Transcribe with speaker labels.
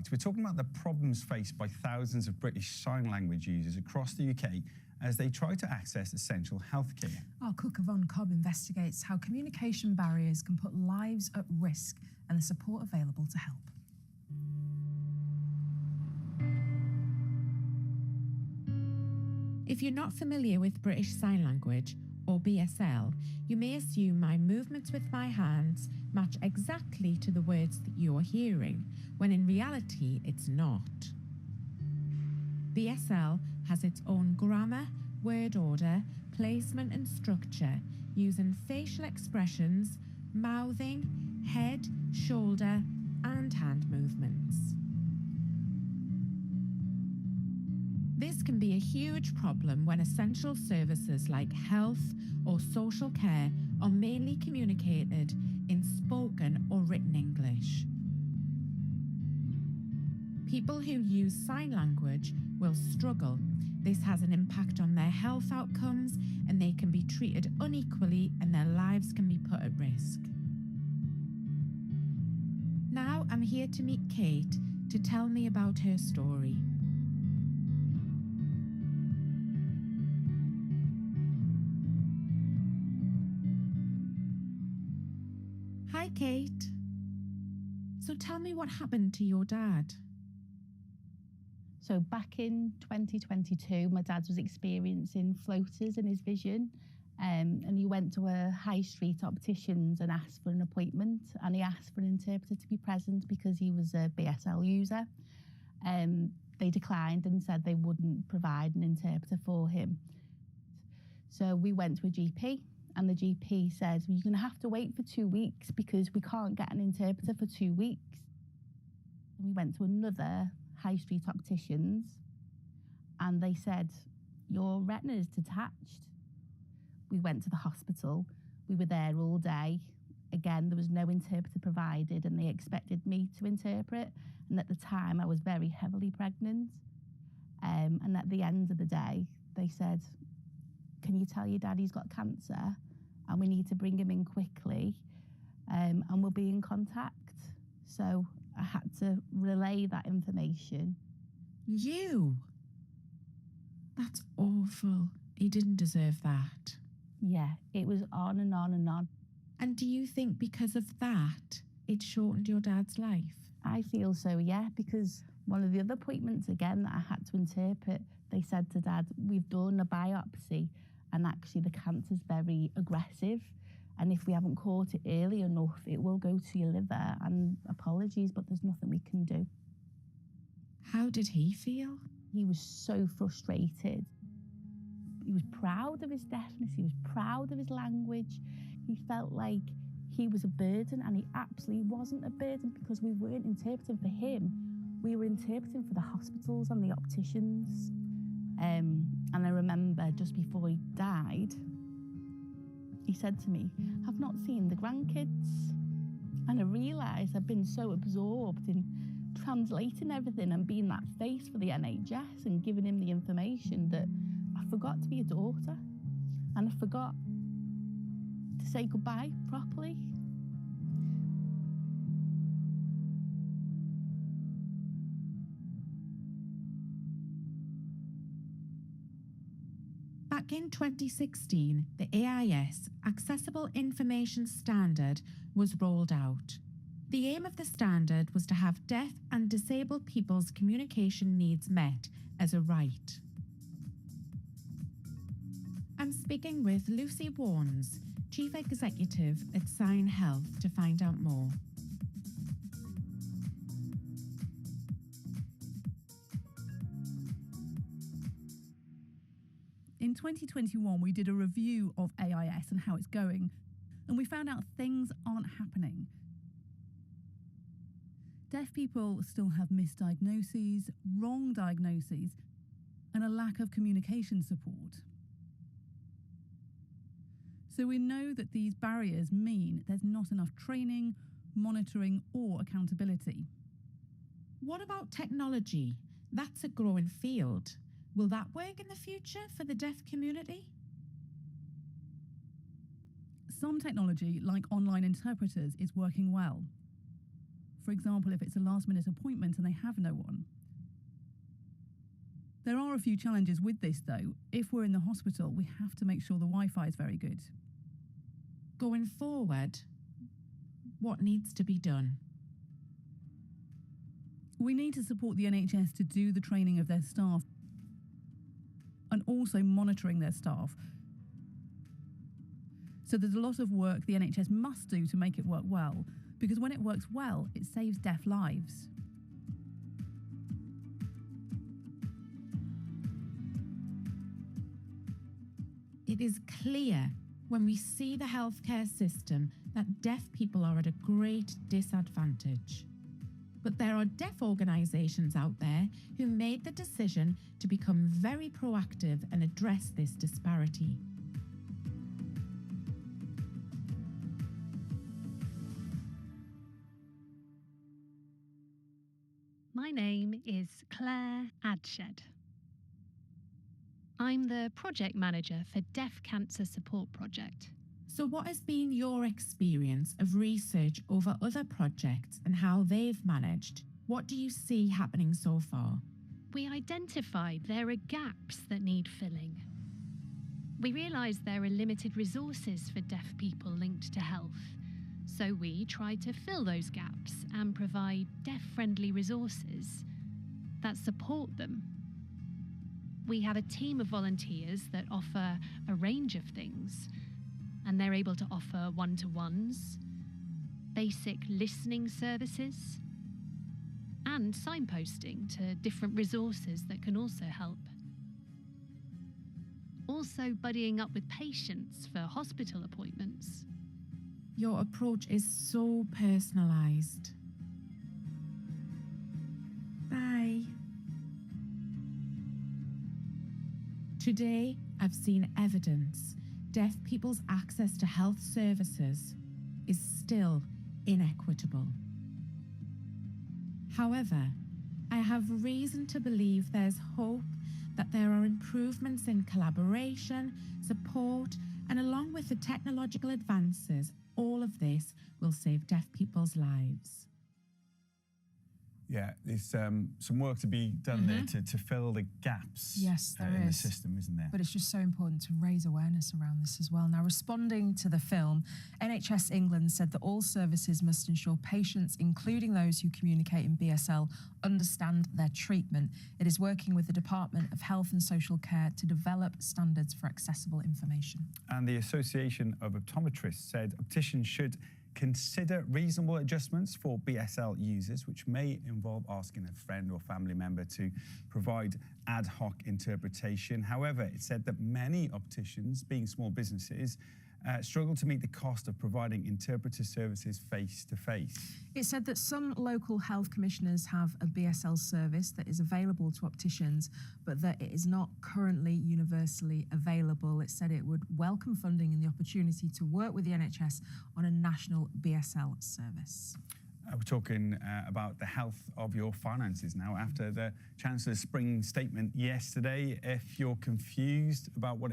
Speaker 1: right. We're talking about the problems faced by thousands of British Sign Language users across the UK as they try to access essential healthcare.
Speaker 2: Our cook Yvonne Cobb investigates how communication barriers can put lives at risk and the support available to help.
Speaker 3: If you're not familiar with British Sign Language, or BSL, you may assume my movements with my hands match exactly to the words that you're hearing, when in reality it's not. BSL has its own grammar, word order, placement and structure, using facial expressions, mouthing, head, shoulder and hand movements. This can be a huge problem when essential services like health or social care are mainly communicated in spoken or written English. People who use sign language will struggle. This has an impact on their health outcomes, and they can be treated unequally and their lives can be put at risk. Now I'm here to meet Kate to tell me about her story. Hi, Kate. So tell me what happened to your dad.
Speaker 4: So back in 2022, my dad was experiencing floaters in his vision, and he went to a high street optician's and asked for an appointment, and he asked for an interpreter to be present because he was a BSL user. They declined and said they wouldn't provide an interpreter for him. So we went to a GP, and the GP said, well, you're going to have to wait for 2 weeks because we can't get an interpreter for 2 weeks. And we went to another high street opticians, and they said, your retina is detached. We went to the hospital. We were there all day. Again, there was no interpreter provided, and they expected me to interpret. And at the time, I was very heavily pregnant. And at the end of the day, they said, can you tell your dad he's got cancer and we need to bring him in quickly, and we'll be in contact. So I had to relay that information.
Speaker 3: You? That's awful. He didn't deserve that.
Speaker 4: Yeah, it was on and on and on.
Speaker 3: And do you think because of that, it shortened your dad's life?
Speaker 4: I feel so, yeah, because one of the other appointments, again, that I had to interpret, they said to Dad, we've done a biopsy and actually the cancer's very aggressive. And if we haven't caught it early enough, it will go to your liver. And apologies, but there's nothing we can do.
Speaker 3: How did he feel?
Speaker 4: He was so frustrated. He was proud of his deafness. He was proud of his language. He felt like he was a burden, and he absolutely wasn't a burden because we weren't interpreting for him. We were interpreting for the hospitals and the opticians. And I remember just before he died, he said to me, I've not seen the grandkids. And I realised I've been so absorbed in translating everything and being that face for the NHS and giving him the information that I forgot to be a daughter, and I forgot to say goodbye properly.
Speaker 3: Back in 2016, the AIS Accessible Information Standard was rolled out. The aim of the standard was to have deaf and disabled people's communication needs met as a right. I'm speaking with Lucy Warnes, Chief Executive at SignHealth, to find out more.
Speaker 5: In 2021, we did a review of AIS and how it's going, and we found out things aren't happening. Deaf people still have misdiagnoses, wrong diagnoses, and a lack of communication support. So we know that these barriers mean there's not enough training, monitoring, or accountability.
Speaker 3: What about technology? That's a growing field. Will that work in the future for the deaf community?
Speaker 5: Some technology, like online interpreters, is working well. For example, if it's a last-minute appointment and they have no one. There are a few challenges with this, though. If we're in the hospital, we have to make sure the Wi-Fi is very good.
Speaker 3: Going forward, what needs to be done?
Speaker 5: We need to support the NHS to do the training of their staff and also monitoring their staff. So there's a lot of work the NHS must do to make it work well, because when it works well, it saves deaf lives.
Speaker 3: It is clear when we see the healthcare system that deaf people are at a great disadvantage. But there are deaf organisations out there who made the decision to become very proactive and address this disparity.
Speaker 6: My name is Claire Adshead. I'm the project manager for Deaf Cancer Support Project.
Speaker 3: So what has been your experience of research over other projects and how they've managed? What do you see happening so far?
Speaker 6: We identified there are gaps that need filling. We realised there are limited resources for deaf people linked to health. So we try to fill those gaps and provide deaf-friendly resources that support them. We have a team of volunteers that offer a range of things, and they're able to offer one-to-ones, basic listening services, and signposting to different resources that can also help. Also buddying up with patients for hospital appointments.
Speaker 3: Your approach is so personalised. Bye. Today, I've seen evidence deaf people's access to health services is still inequitable. However, I have reason to believe there's hope that there are improvements in collaboration, support, and along with the technological advances, all of this will save deaf people's lives.
Speaker 1: Yeah, there's some work to be done there to fill the gaps
Speaker 2: Yes, there
Speaker 1: in the
Speaker 2: is.
Speaker 1: system, isn't there?
Speaker 2: But it's just so important to raise awareness around this as well. Now, responding to the film, NHS England said that all services must ensure patients, including those who communicate in BSL, understand their treatment. It is working with the Department of Health and Social Care to develop standards for accessible information.
Speaker 1: And the Association of Optometrists said opticians should consider reasonable adjustments for BSL users, which may involve asking a friend or family member to provide ad hoc interpretation. However, it said that many opticians, being small businesses, struggle to meet the cost of providing interpreter services face-to-face.
Speaker 2: It said that some local health commissioners have a BSL service that is available to opticians, but that it is not currently universally available. It said it would welcome funding and the opportunity to work with the NHS on a national BSL service.
Speaker 1: We're talking about the health of your finances now after the Chancellor's spring statement yesterday. If you're confused about what